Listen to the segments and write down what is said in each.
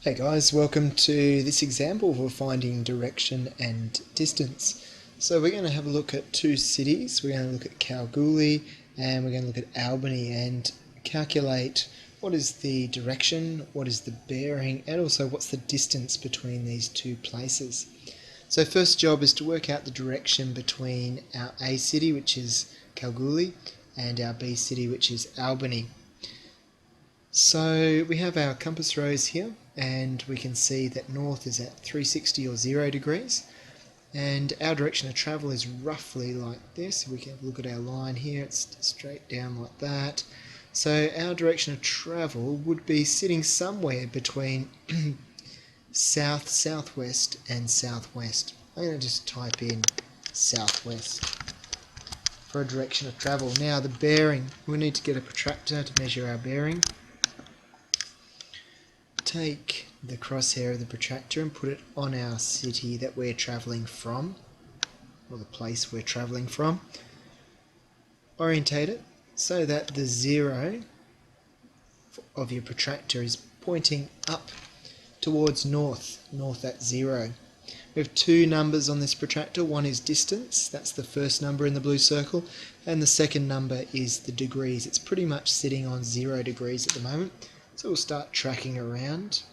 Hey guys, welcome to this example for finding direction and distance. So we're going to have a look at two cities. We're going to look at Kalgoorlie and we're going to look at Albany and calculate what is the direction, what is the bearing, and also what's the distance between these two places. So first job is to work out the direction between our A city, which is Kalgoorlie, and our B city, which is Albany. So we have our compass rose here, and we can see that north is at 360 or 0 degrees, and our direction of travel is roughly like this. We can look at our line here, it's straight down like that. So our direction of travel would be sitting somewhere between south, southwest and southwest. I'm going to just type in southwest for a direction of travel. Now the bearing, we need to get a protractor to measure our bearing. Take the crosshair of the protractor and put it on our city that we're travelling from, or the place we're travelling from. Orientate it so that the 0 of your protractor is pointing up towards north at 0. We have two numbers on this protractor. One is distance, that's the first number in the blue circle, and the second number is the degrees. It's pretty much sitting on 0 degrees at the moment. So we'll start tracking around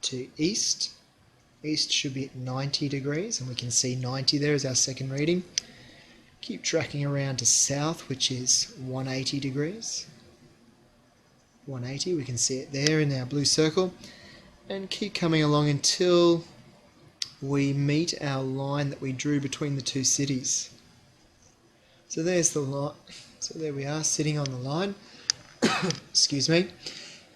to east. East should be at 90 degrees, and we can see 90 there as our second reading. Keep tracking around to south, which is 180 degrees. 180, we can see it there in our blue circle. And keep coming along until we meet our line that we drew between the two cities. So there's the line. So there we are, sitting on the line. Excuse me.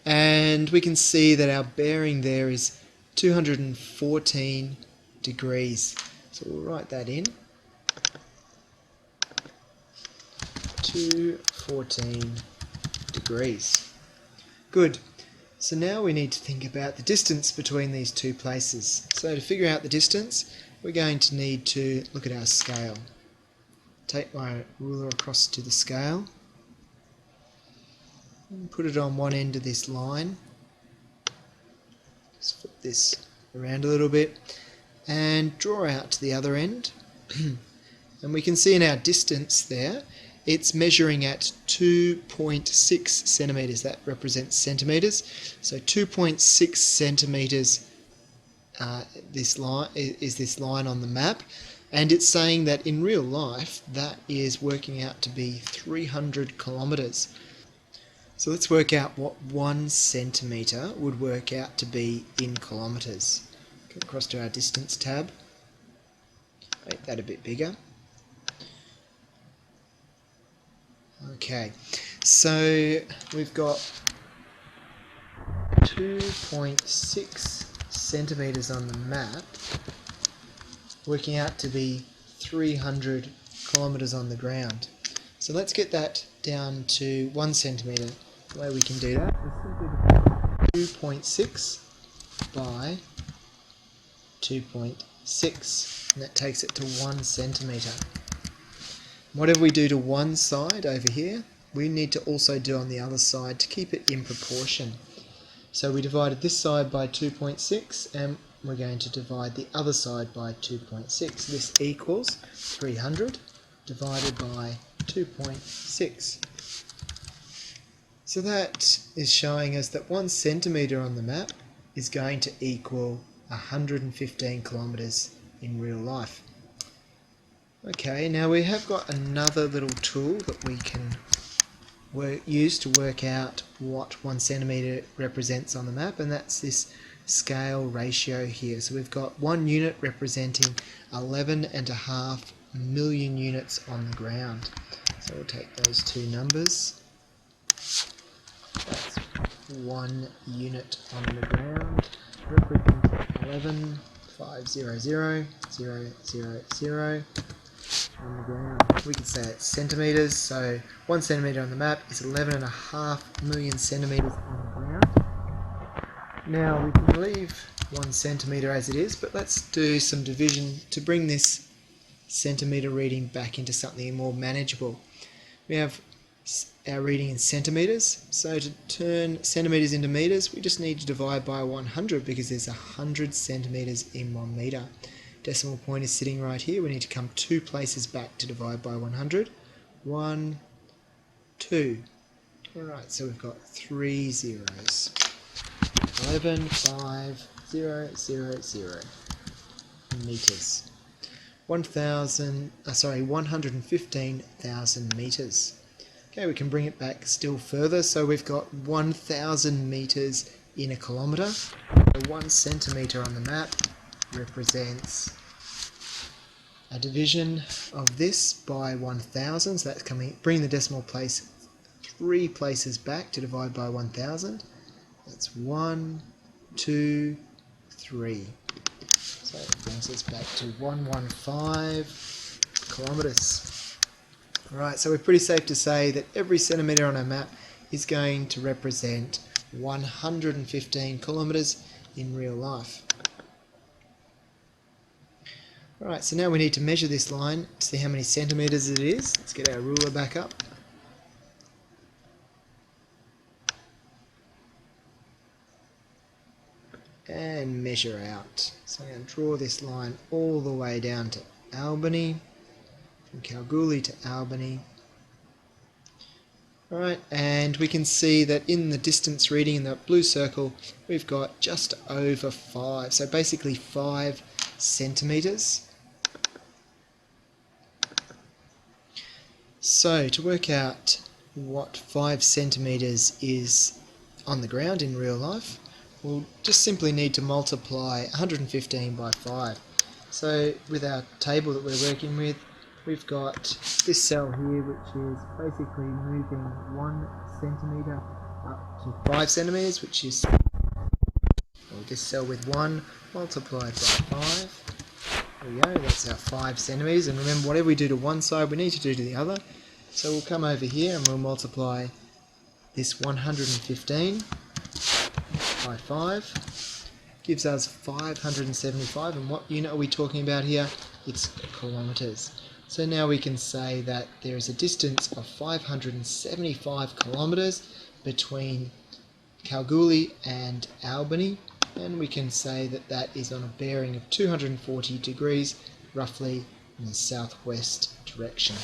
And we can see that our bearing there is 214 degrees. So we'll write that in. 214 degrees. Good. So now we need to think about the distance between these two places. So to figure out the distance, we're going to need to look at our scale. Take my ruler across to the scale. And put it on one end of this line. Just flip this around a little bit and draw out to the other end. And we can see in our distance there, it's measuring at 2.6 centimetres. That represents centimetres. So 2.6 centimetres this line on the map. And it's saying that in real life, that is working out to be 300 kilometres. So let's work out what 1 centimetre would work out to be in kilometres. Go across to our distance tab. Make that a bit bigger. Okay, so we've got 2.6 centimetres on the map, working out to be 300 kilometres on the ground. So let's get that down to 1 centimetre. The way we can do that is simply 2.6 by 2.6, and that takes it to 1 centimetre. Whatever we do to one side over here, we need to also do on the other side to keep it in proportion. So we divided this side by 2.6, and we're going to divide the other side by 2.6. This equals 300 divided by 2.6. So that is showing us that 1 centimetre on the map is going to equal 115 kilometres in real life. Okay, now we have got another little tool that we can use to work out what 1 centimetre represents on the map, and that's this scale ratio here. So we've got 1 unit representing 11.5 million units on the ground. So we'll take those two numbers. That's 1 unit on the ground, represents 11,500,000 on the ground. We can say it's centimetres, so 1 centimetre on the map is 11.5 million centimetres on the ground. Now we can leave 1 centimetre as it is, but let's do some division to bring this centimetre reading back into something more manageable. We have our reading in centimetres. So to turn centimetres into metres, we just need to divide by 100 because there's 100 centimetres in 1 metre. Decimal point is sitting right here. We need to come 2 places back to divide by 100. 1, 2. Alright, so we've got 3 zeros. 11, 5, 0, 0, 0 metres. 115,000 metres. Okay, we can bring it back still further. So we've got 1,000 metres in a kilometre. So 1 centimetre on the map represents a division of this by 1,000. So that's bring the decimal place 3 places back to divide by 1,000. That's 1, 2, 3. So it brings us back to 115 kilometres. Right, so we're pretty safe to say that every centimetre on our map is going to represent 115 kilometres in real life. Alright, so now we need to measure this line to see how many centimetres it is. Let's get our ruler back up. And measure out. So I'm going to draw this line all the way down to Albany, from Kalgoorlie to Albany. Alright, and we can see that in the distance reading in that blue circle, we've got just over 5, so basically 5 centimetres. So to work out what 5 centimetres is on the ground in real life, we'll just simply need to multiply 115 by 5. So with our table that we're working with, we've got this cell here, which is basically moving 1 centimetre up to 5 centimetres, which is this cell with 1 multiplied by 5. There we go, that's our 5 centimetres. And remember, whatever we do to one side, we need to do to the other. So we'll come over here and we'll multiply this 115 by 5. Gives us 575. And what unit are we talking about here? It's kilometres. So now we can say that there is a distance of 575 kilometres between Kalgoorlie and Albany, and we can say that that is on a bearing of 240 degrees, roughly in the southwest direction.